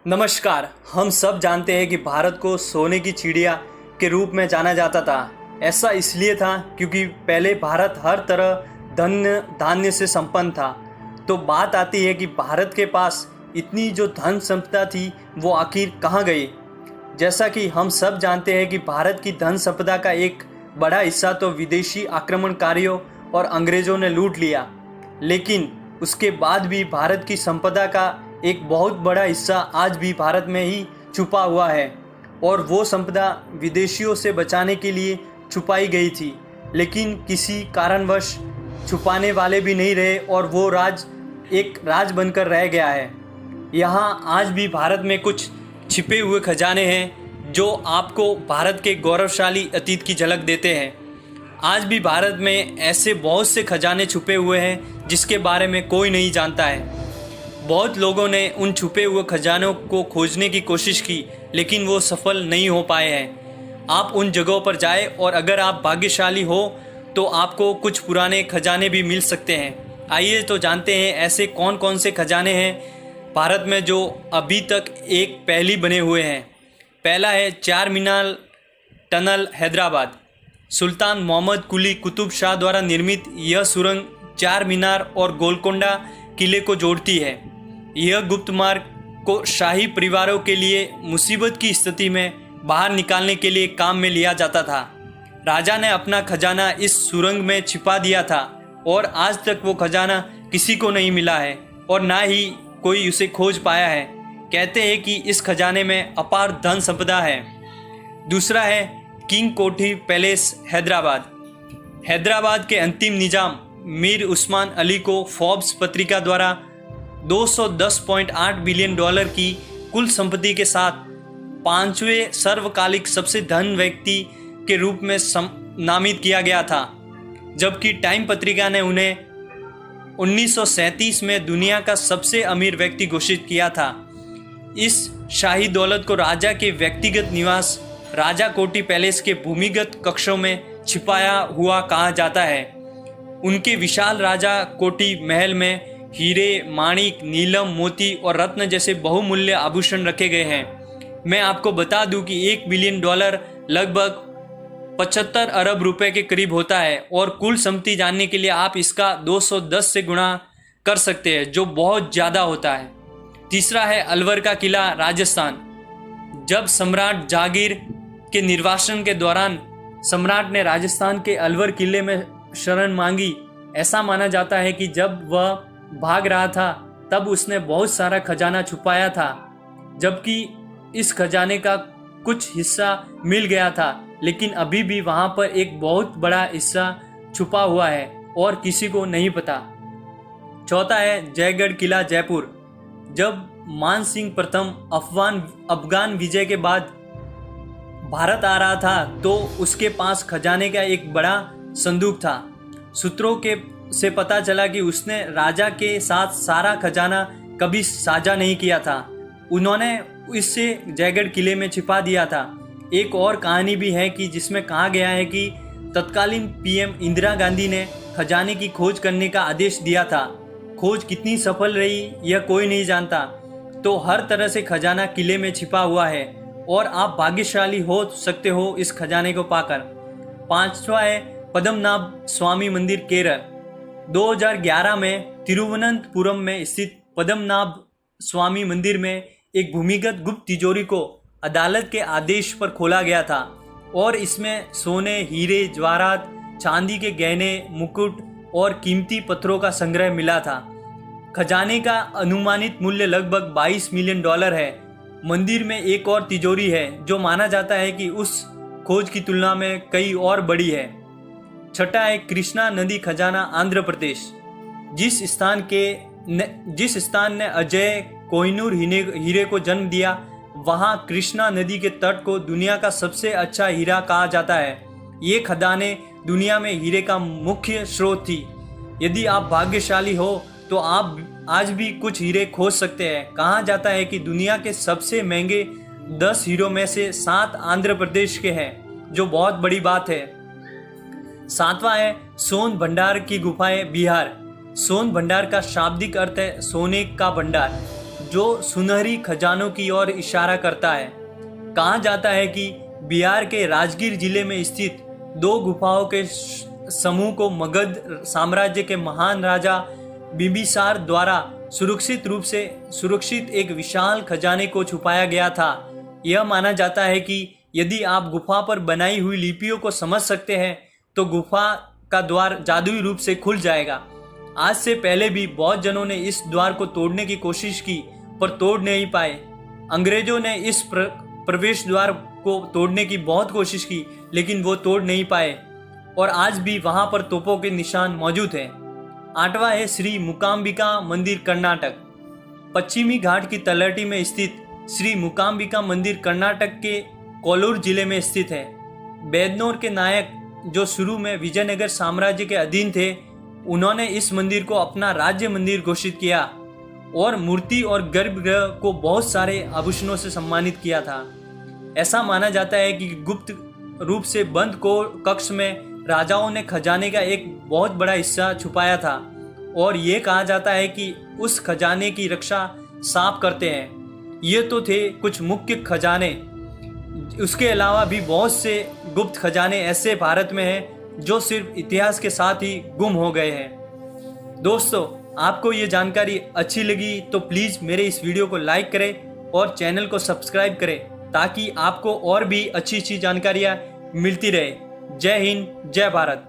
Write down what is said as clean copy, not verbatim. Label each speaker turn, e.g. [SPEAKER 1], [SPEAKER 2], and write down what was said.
[SPEAKER 1] नमस्कार। हम सब जानते हैं कि भारत को सोने की चिड़िया के रूप में जाना जाता था। ऐसा इसलिए था क्योंकि पहले भारत हर तरह धन धान्य से संपन्न था। तो बात आती है कि भारत के पास इतनी जो धन संपदा थी वो आखिर कहाँ गई। जैसा कि हम सब जानते हैं कि भारत की धन संपदा का एक बड़ा हिस्सा तो विदेशी आक्रमणकारियों और अंग्रेज़ों ने लूट लिया, लेकिन उसके बाद भी भारत की संपदा का एक बहुत बड़ा हिस्सा आज भी भारत में ही छुपा हुआ है और वो संपदा विदेशियों से बचाने के लिए छुपाई गई थी, लेकिन किसी कारणवश छुपाने वाले भी नहीं रहे और वो राज एक राज बनकर रह गया है। यहाँ आज भी भारत में कुछ छिपे हुए खजाने हैं जो आपको भारत के गौरवशाली अतीत की झलक देते हैं। आज भी भारत में ऐसे बहुत से खजाने छुपे हुए हैं जिसके बारे में कोई नहीं जानता है। बहुत लोगों ने उन छुपे हुए खजानों को खोजने की कोशिश की, लेकिन वो सफल नहीं हो पाए हैं। आप उन जगहों पर जाएं और अगर आप भाग्यशाली हो तो आपको कुछ पुराने खजाने भी मिल सकते हैं। आइए तो जानते हैं ऐसे कौन कौन से खजाने हैं भारत में जो अभी तक एक पहली बने हुए हैं। पहला है चार मीनार टनल, हैदराबाद। सुल्तान मोहम्मद कुली कुतुब शाह द्वारा निर्मित यह सुरंग चार मीनार और गोलकोंडा किले को जोड़ती है। यह गुप्त मार्ग को शाही परिवारों के लिए मुसीबत की स्थिति में बाहर निकालने के लिए काम में लिया जाता था। राजा ने अपना खजाना इस सुरंग में छिपा दिया था और आज तक वो खजाना किसी को नहीं मिला है और ना ही कोई उसे खोज पाया है। कहते हैं कि इस खजाने में अपार धन संपदा है। दूसरा है किंग कोठी पैलेस, हैदराबाद। हैदराबाद के अंतिम निजाम मीर उस्मान अली को फोर्ब्स पत्रिका द्वारा 210.8 बिलियन डॉलर की कुल संपत्ति के साथ पांचवें सर्वकालिक सबसे धन व्यक्ति के रूप में नामित किया गया था, जबकि टाइम पत्रिका ने उन्हें 1937 में दुनिया का सबसे अमीर व्यक्ति घोषित किया था। इस शाही दौलत को राजा के व्यक्तिगत निवास राजा कोठी पैलेस के भूमिगत कक्षों में छिपाया हुआ कहा जाता है। उनके विशाल राजा कोठी महल में हीरे, माणिक, नीलम, मोती और रत्न जैसे बहुमूल्य आभूषण रखे गए हैं। मैं आपको बता दूं कि 1 बिलियन डॉलर लगभग 75 अरब रुपए के करीब होता है और कुल संपत्ति जानने के लिए आप इसका 210 से गुणा कर सकते हैं, जो बहुत ज़्यादा होता है। तीसरा है अलवर का किला, राजस्थान। जब सम्राट जहांगीर के निर्वासन के दौरान सम्राट ने राजस्थान के अलवर किले में शरण मांगी। ऐसा माना जाता है कि जब वह भाग रहा था तब उसने बहुत सारा खजाना छुपाया था, जबकि इस खजाने का कुछ हिस्सा मिल गया था, लेकिन अभी भी वहां पर एक बहुत बड़ा हिस्सा छुपा हुआ है और किसी को नहीं पता। चौथा है जयगढ़ किला, जयपुर। जब मान सिंह प्रथम अफगान विजय के बाद भारत आ रहा था तो उसके पास खजाने का एक बड़ा संदूक था। सूत्रों से पता चला कि उसने राजा के साथ सारा खजाना कभी साझा नहीं किया था। उन्होंने इससे जयगढ़ किले में छिपा दिया था। एक और कहानी भी है कि जिसमें कहा गया है कि तत्कालीन पीएम इंदिरा गांधी ने खजाने की खोज करने का आदेश दिया था। खोज कितनी सफल रही यह कोई नहीं जानता। तो हर तरह से खजाना किले में छिपा हुआ है और आप भाग्यशाली हो सकते हो इस खजाने को पाकर। पांचवा है पद्मनाभ स्वामी मंदिर, केरल। 2011 में तिरुवनंतपुरम में स्थित पद्मनाभ स्वामी मंदिर में एक भूमिगत गुप्त तिजोरी को अदालत के आदेश पर खोला गया था और इसमें सोने, हीरे, जवाहरात, चांदी के गहने, मुकुट और कीमती पत्थरों का संग्रह मिला था। खजाने का अनुमानित मूल्य लगभग 22 मिलियन डॉलर है। मंदिर में एक और तिजोरी है जो माना जाता है कि उस खोज की तुलना में कई और बड़ी है। छठा है कृष्णा नदी खजाना, आंध्र प्रदेश। जिस स्थान ने अजय कोहिनूर हीरे को जन्म दिया, वहां कृष्णा नदी के तट को दुनिया का सबसे अच्छा हीरा कहा जाता है। ये खदानें दुनिया में हीरे का मुख्य स्रोत थी। यदि आप भाग्यशाली हो तो आप आज भी कुछ हीरे खोज सकते हैं। कहा जाता है कि दुनिया के सबसे महंगे 10 हीरो में से 7 आंध्र प्रदेश के हैं, जो बहुत बड़ी बात है। सातवां है सोन भंडार की गुफाएं, बिहार। सोन भंडार का शाब्दिक अर्थ है सोने का भंडार। जो सुनहरी खजानों की ओर इशारा करता है। कहा जाता है कि बिहार के राजगीर जिले में स्थित 2 गुफाओं के समूह को मगध साम्राज्य के महान राजा बिंबिसार द्वारा सुरक्षित एक विशाल खजाने को छुपाया गया था। यह माना जाता है कि यदि आप गुफा पर बनाई हुई लिपियों को समझ सकते हैं तो गुफा का द्वार जादुई रूप से खुल जाएगा। आज से पहले भी बहुत जनों ने इस द्वार को तोड़ने की कोशिश की पर तोड़ नहीं पाए। अंग्रेजों ने इस प्रवेश द्वार को तोड़ने की बहुत कोशिश की लेकिन वो तोड़ नहीं पाए और आज भी वहां पर तोपों के निशान मौजूद हैं। 8वां है श्री मूकांबिका मंदिर कर्नाटक। पश्चिमी घाट की तलहटी में स्थित श्री मूकांबिका मंदिर कर्नाटक के कोल्लूर जिले में स्थित है। बैदनोर के नायक जो शुरू में विजयनगर साम्राज्य के अधीन थे, उन्होंने इस मंदिर को अपना राज्य मंदिर घोषित किया और मूर्ति और गर्भगृह को बहुत सारे आभूषणों से सम्मानित किया था। ऐसा माना जाता है कि गुप्त रूप से बंद कक्ष में राजाओं ने खजाने का एक बहुत बड़ा हिस्सा छुपाया था और ये कहा जाता है कि उस खजाने की रक्षा सांप करते हैं। ये तो थे कुछ मुख्य खजाने, उसके अलावा भी बहुत से गुप्त खजाने ऐसे भारत में हैं जो सिर्फ इतिहास के साथ ही गुम हो गए हैं। दोस्तों, आपको ये जानकारी अच्छी लगी तो प्लीज़ मेरे इस वीडियो को लाइक करें और चैनल को सब्सक्राइब करें ताकि आपको और भी अच्छी अच्छी जानकारियाँ मिलती रहे। जय हिंद, जय भारत।